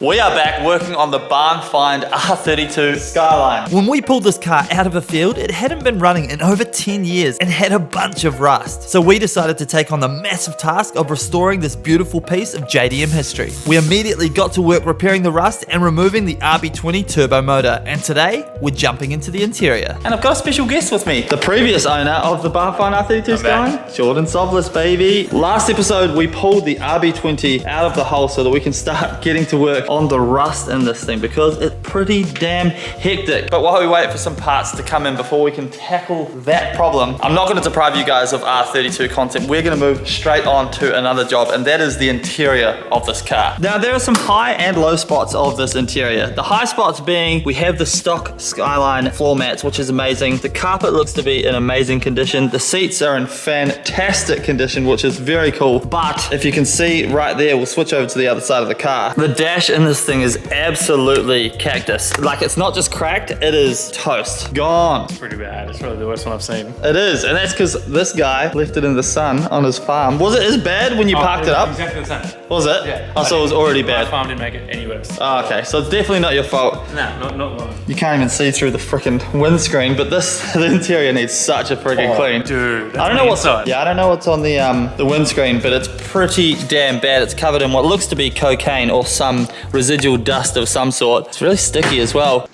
We are back working on the barn find R32 Skyline. When we pulled this car out of a field, it hadn't been running in over 10 years and had a bunch of rust. So we decided to take on the massive task of restoring this beautiful piece of JDM history. We immediately got to work repairing the rust and removing the RB20 turbo motor. And today, we're jumping into the interior. And I've got a special guest with me. The previous owner of the barn find R32 Skyline, Jordan Sovlis, baby. Last episode, we pulled the RB20 out of the hole so that we can start getting to work on the rust in this thing because it's pretty damn hectic. But while we wait for some parts to come in before we can tackle that problem, I'm not going to deprive you guys of R32 content. We're going to move straight on to another job, and that is the interior of this car. Now, there are some high and low spots of this interior. The high spots being we have the stock Skyline floor mats, which is amazing. The carpet looks to be in amazing condition. The seats are in fantastic condition, which is very cool. But if you can see right there, we'll switch over to the other side of the car. The dash in this thing is absolutely cactus. Like, it's not just cracked, it is toast. Gone. It's pretty bad. It's probably the worst one I've seen. It is, and that's because this guy left it in the sun on his farm. Was it as bad when you parked it up? Exactly the same. Was it? Yeah. Oh, so it was already bad. My farm didn't make it any worse. Oh, okay, so it's definitely not your fault. Nah, not mine. You can't even see through the freaking windscreen, but the interior needs such a freaking clean. Dude, I don't know what's on. Yeah, I don't know what's on the windscreen, but it's pretty damn bad. It's covered in what looks to be cocaine or some residual dust of some sort. It's really sticky as well.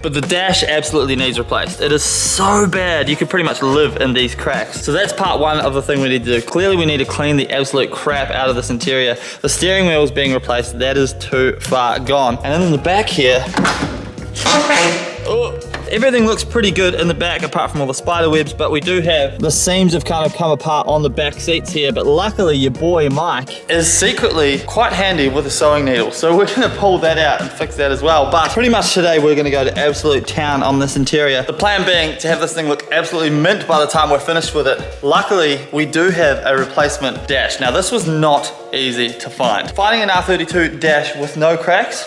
But the dash absolutely needs replaced. It is so bad, you could pretty much live in these cracks. So that's part one of the thing we need to do. Clearly we need to clean the absolute crap out of this interior. The steering wheel is being replaced. That is too far gone. And then in the back here, oh, everything looks pretty good in the back apart from all the spider webs, but we do have the seams have kind of come apart on the back seats here, but luckily your boy Mike is secretly quite handy with a sewing needle, so we're gonna pull that out and fix that as well. But pretty much today we're gonna go to absolute town on this interior. The plan being to have this thing look absolutely mint by the time we're finished with it. Luckily, we do have a replacement dash. Now this was not easy to find. Finding an R32 dash with no cracks,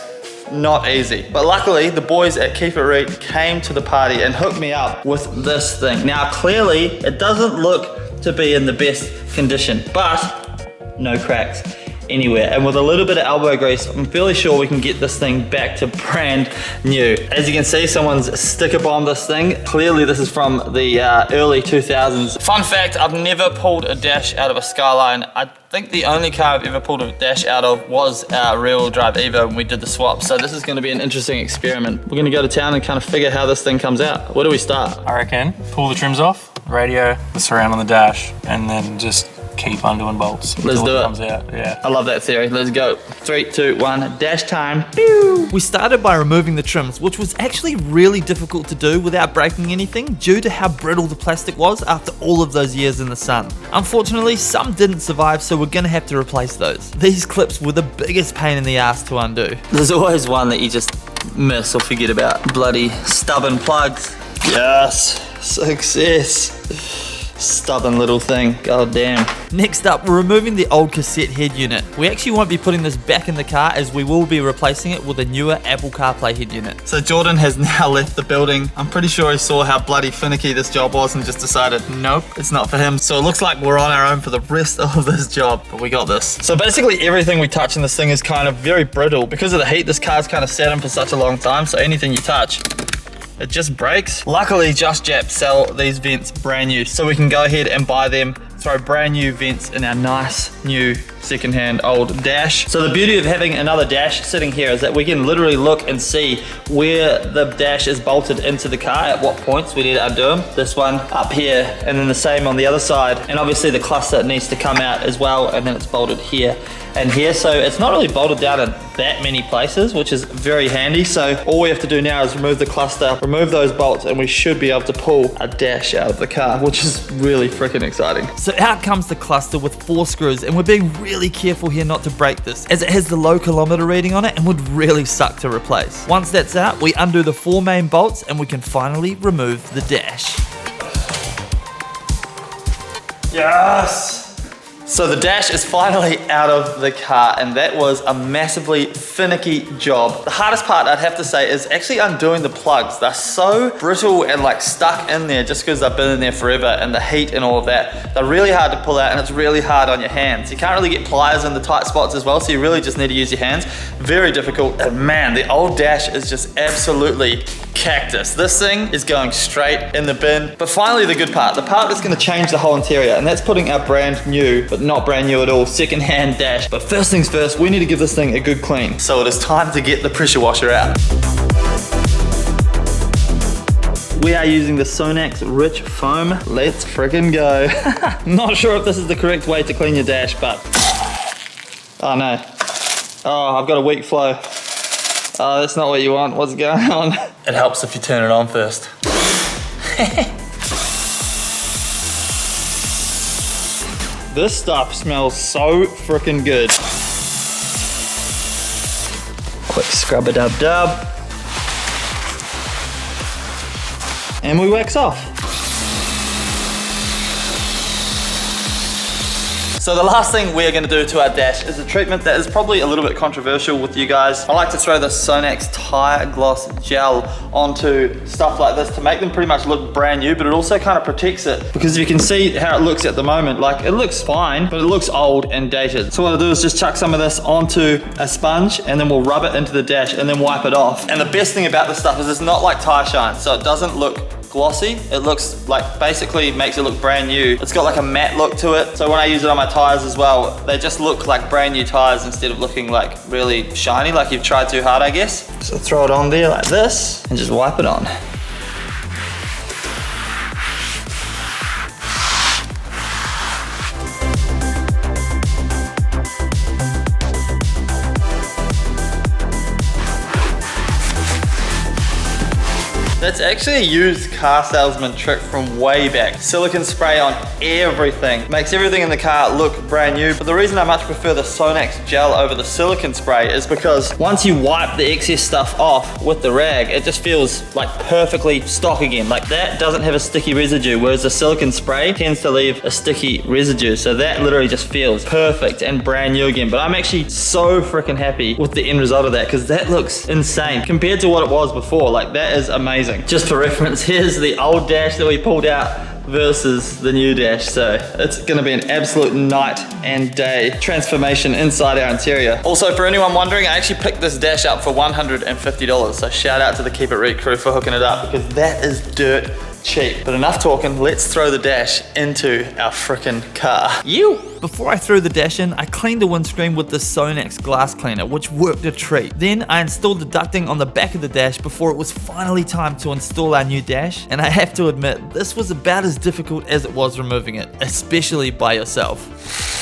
not easy. But luckily, the boys at Keep It Reed came to the party and hooked me up with this thing. Now, clearly, it doesn't look to be in the best condition, but no cracks anywhere. And with a little bit of elbow grease, I'm fairly sure we can get this thing back to brand new. As you can see, someone's sticker bombed this thing. Clearly, this is from the early 2000s. Fun fact, I've never pulled a dash out of a Skyline. I think the only car I've ever pulled a dash out of was our rear-wheel drive Evo when we did the swap. So this is going to be an interesting experiment. We're going to go to town and kind of figure how this thing comes out. Where do we start? I reckon pull the trims off, radio, the surround on the dash, and then just keep undoing bolts. Let's do it. Comes out. Yeah. I love that theory. Let's go. 3, 2, 1, dash time. Pew! We started by removing the trims, which was actually really difficult to do without breaking anything due to how brittle the plastic was after all of those years in the sun. Unfortunately, some didn't survive, so we're gonna have to replace those. These clips were the biggest pain in the ass to undo. There's always one that you just miss or forget about. Bloody stubborn plugs. Yes, success. Stubborn little thing, god damn. Next up, we're removing the old cassette head unit. We actually won't be putting this back in the car as we will be replacing it with a newer Apple CarPlay head unit. So Jordan has now left the building. I'm pretty sure he saw how bloody finicky this job was and just decided, nope, it's not for him. So it looks like we're on our own for the rest of this job, but we got this. So basically everything we touch in this thing is kind of very brittle. Because of the heat, this car's kind of sat in for such a long time, so anything you touch, it just breaks. Luckily, Just Jap sell these vents brand new, so we can go ahead and buy them, throw brand new vents in our nice new secondhand old dash. So the beauty of having another dash sitting here is that we can literally look and see where the dash is bolted into the car, at what points we need to undo them. This one up here, and then the same on the other side. And obviously the cluster needs to come out as well, and then it's bolted here and here. So it's not really bolted down in that many places, which is very handy. So all we have to do now is remove the cluster, remove those bolts, and we should be able to pull a dash out of the car, which is really freaking exciting. So out comes the cluster with 4 screws, and we're being really careful here not to break this, as it has the low kilometer reading on it and would really suck to replace. Once that's out, we undo the 4 main bolts and we can finally remove the dash. Yes! So the dash is finally out of the car, and that was a massively finicky job. The hardest part, I'd have to say, is actually undoing the plugs. They're so brittle and like stuck in there just because they've been in there forever, and the heat and all of that. They're really hard to pull out, and it's really hard on your hands. You can't really get pliers in the tight spots as well, so you really just need to use your hands. Very difficult. And man, the old dash is just absolutely cactus. This thing is going straight in the bin. But finally, the good part, the part that's going to change the whole interior, and that's putting our brand new, but not brand new at all, second-hand dash. But first things first, we need to give this thing a good clean. So it is time to get the pressure washer out. We are using the Sonax Rich Foam. Let's friggin' go. Not sure if this is the correct way to clean your dash, but oh no. Oh, I've got a weak flow. Oh, that's not what you want. What's going on? It helps if you turn it on first. This stuff smells so freaking good. Quick scrub-a-dub-dub. And we wax off. So the last thing we're gonna do to our dash is a treatment that is probably a little bit controversial with you guys. I like to throw the Sonax tire gloss gel onto stuff like this to make them pretty much look brand new, but it also kind of protects it. Because if you can see how it looks at the moment, like it looks fine, but it looks old and dated. So what I'll do is just chuck some of this onto a sponge, and then we'll rub it into the dash and then wipe it off. And the best thing about this stuff is it's not like tire shine, so it doesn't look glossy. It looks like, basically makes it look brand new. It's got like a matte look to it. So when I use it on my tires as well, they just look like brand new tires instead of looking like really shiny, like you've tried too hard, I guess. So throw it on there like this and just wipe it on. That's actually a used car salesman trick from way back. Silicone spray on everything. Makes everything in the car look brand new. But the reason I much prefer the Sonax gel over the silicone spray is because once you wipe the excess stuff off with the rag, it just feels like perfectly stock again. Like that doesn't have a sticky residue, whereas the silicone spray tends to leave a sticky residue. So that literally just feels perfect and brand new again. But I'm actually so freaking happy with the end result of that, because that looks insane compared to what it was before. Like that is amazing. Just for reference, here's the old dash that we pulled out versus the new dash. So it's gonna be an absolute night and day transformation inside our interior. Also, for anyone wondering, I actually picked this dash up for $150. So shout out to the Keep It Red crew for hooking it up, because that is dirt cheap. But enough talking, let's throw the dash into our frickin' car. Before I threw the dash in, I cleaned the windscreen with the Sonax glass cleaner, which worked a treat. Then I installed the ducting on the back of the dash before it was finally time to install our new dash. And I have to admit, this was about as difficult as it was removing it, especially by yourself.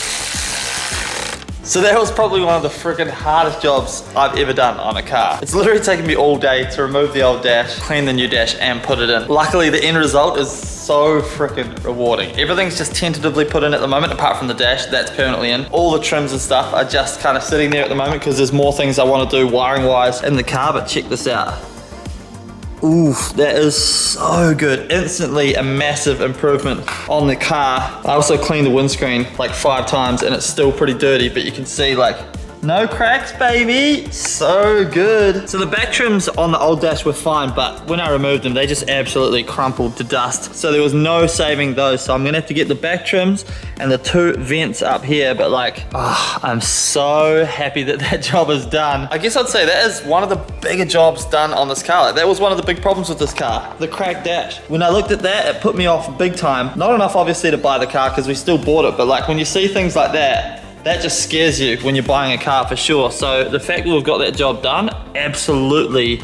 So that was probably one of the freaking hardest jobs I've ever done on a car. It's literally taken me all day to remove the old dash, clean the new dash, and put it in. Luckily, the end result is so freaking rewarding. Everything's just tentatively put in at the moment, apart from the dash, that's permanently in. All the trims and stuff are just kind of sitting there at the moment because there's more things I want to do wiring-wise in the car, but check this out. Oof, that is so good. Instantly a massive improvement on the car. I also cleaned the windscreen like 5 times and it's still pretty dirty, but you can see like no cracks, baby. So good. So the back trims on the old dash were fine, but when I removed them, they just absolutely crumpled to dust. So there was no saving those. So I'm gonna have to get the back trims and the 2 vents up here, but like, oh, I'm so happy that that job is done. I guess I'd say that is one of the bigger jobs done on this car. Like, that was one of the big problems with this car, the cracked dash. When I looked at that, it put me off big time. Not enough obviously to buy the car because we still bought it, but like when you see things like that, that just scares you when you're buying a car for sure. So the fact that we've got that job done, absolutely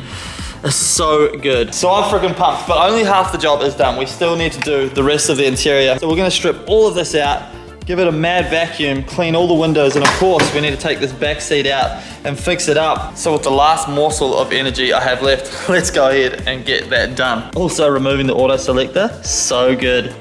is so good. So I'm freaking pumped, but only half the job is done. We still need to do the rest of the interior. So we're gonna strip all of this out, give it a mad vacuum, clean all the windows, and of course we need to take this back seat out and fix it up. So with the last morsel of energy I have left, let's go ahead and get that done. Also removing the auto selector, so good.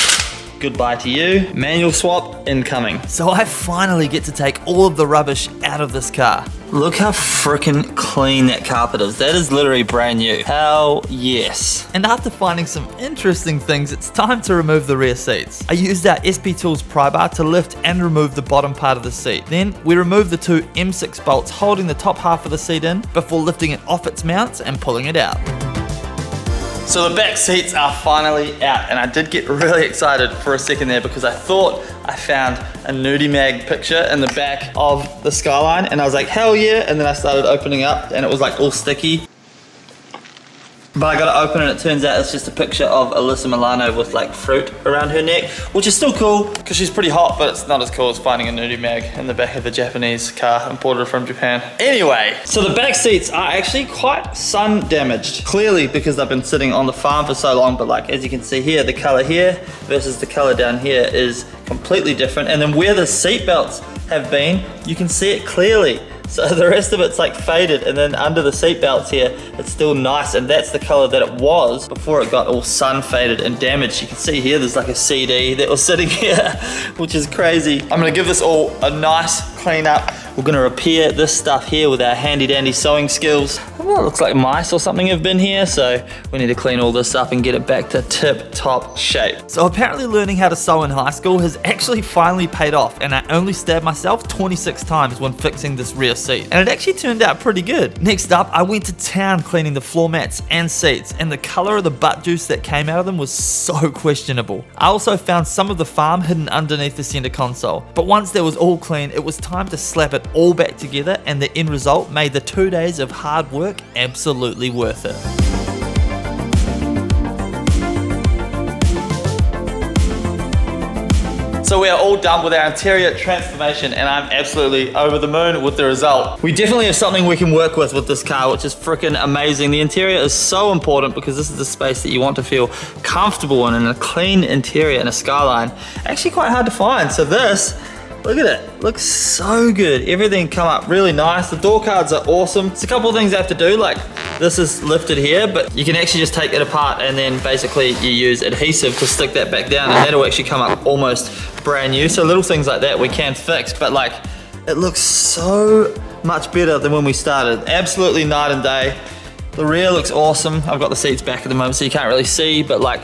Goodbye to you. Manual swap incoming. So I finally get to take all of the rubbish out of this car. Look how freaking clean that carpet is. That is literally brand new. Hell yes. And after finding some interesting things, it's time to remove the rear seats. I used our SP Tools pry bar to lift and remove the bottom part of the seat. Then we removed the two M6 bolts holding the top half of the seat in before lifting it off its mounts and pulling it out. So the back seats are finally out, and I did get really excited for a second there because I thought I found a nudie mag picture in the back of the Skyline, and I was like, hell yeah, and then I started opening up and it was like all sticky. But I gotta open it and it turns out it's just a picture of Alyssa Milano with like fruit around her neck, which is still cool because she's pretty hot, but it's not as cool as finding a nudie mag in the back of a Japanese car imported from Japan. Anyway, so the back seats are actually quite sun damaged, clearly because they've been sitting on the farm for so long, but like as you can see here, the color here versus the color down here is completely different. And then where the seat belts have been, you can see it clearly. So the rest of it's like faded, and then under the seat belts here, it's still nice, and that's the color that it was before it got all sun faded and damaged. You can see here, there's like a CD that was sitting here, which is crazy. I'm gonna give this all a nice clean up. We're gonna repair this stuff here with our handy dandy sewing skills. Well, it looks like mice or something have been here, so we need to clean all this up and get it back to tip-top shape. So apparently learning how to sew in high school has actually finally paid off, and I only stabbed myself 26 times when fixing this rear seat, and it actually turned out pretty good. Next up, I went to town cleaning the floor mats and seats, and the color of the butt juice that came out of them was so questionable. I also found some of the farm hidden underneath the center console, but once that was all clean, it was time to slap it all back together, and the end result made the 2 days of hard work absolutely worth it. So we are all done with our interior transformation, and I'm absolutely over the moon with the result. We definitely have something we can work with this car, which is freaking amazing. The interior is so important because this is the space that you want to feel comfortable in, and a clean interior in a Skyline, actually quite hard to find. So this, look at it, looks so good. Everything come up really nice. The door cards are awesome. It's a couple of things I have to do, like this is lifted here, but you can actually just take it apart and then basically you use adhesive to stick that back down, and that'll actually come up almost brand new. So little things like that we can fix, but like it looks so much better than when we started. Absolutely night and day. The rear looks awesome. I've got the seats back at the moment so you can't really see, but like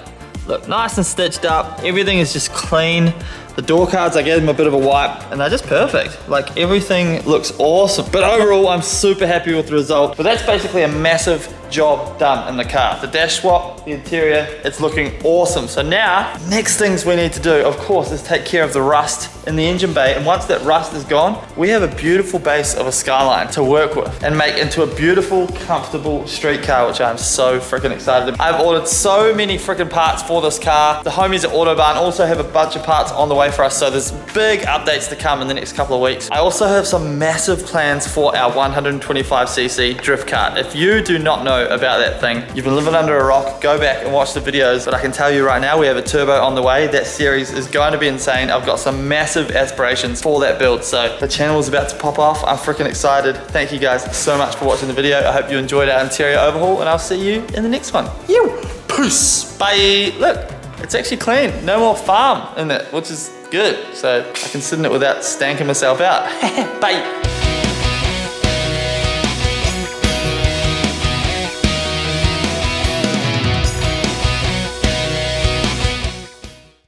look nice and stitched up. Everything is just clean. The door cards, I gave them a bit of a wipe and they're just perfect. Like everything looks awesome. But overall, I'm super happy with the result. But that's basically a massive job done in the car. The dash swap, the interior, it's looking awesome. So now, next things we need to do, of course, is take care of the rust in the engine bay. And once that rust is gone, we have a beautiful base of a Skyline to work with and make into a beautiful, comfortable street car, which I'm so freaking excited about. I've ordered so many freaking parts for this car. The homies at Autobarn also have a bunch of parts on the way for us, so there's big updates to come in the next couple of weeks. I also have some massive plans for our 125cc drift kart. If you do not know about that thing, you've been living under a rock, go back and watch the videos. But I can tell you right now, we have a turbo on the way. That series is going to be insane. I've got some massive aspirations for that build, so the channel is about to pop off. I'm freaking excited. Thank you guys so much for watching the video. I hope you enjoyed our interior overhaul, and I'll see you in the next one. Peace. Bye. Look, it's actually clean. No more farm in it, which is good. So I can sit in it without stanking myself out. Bye.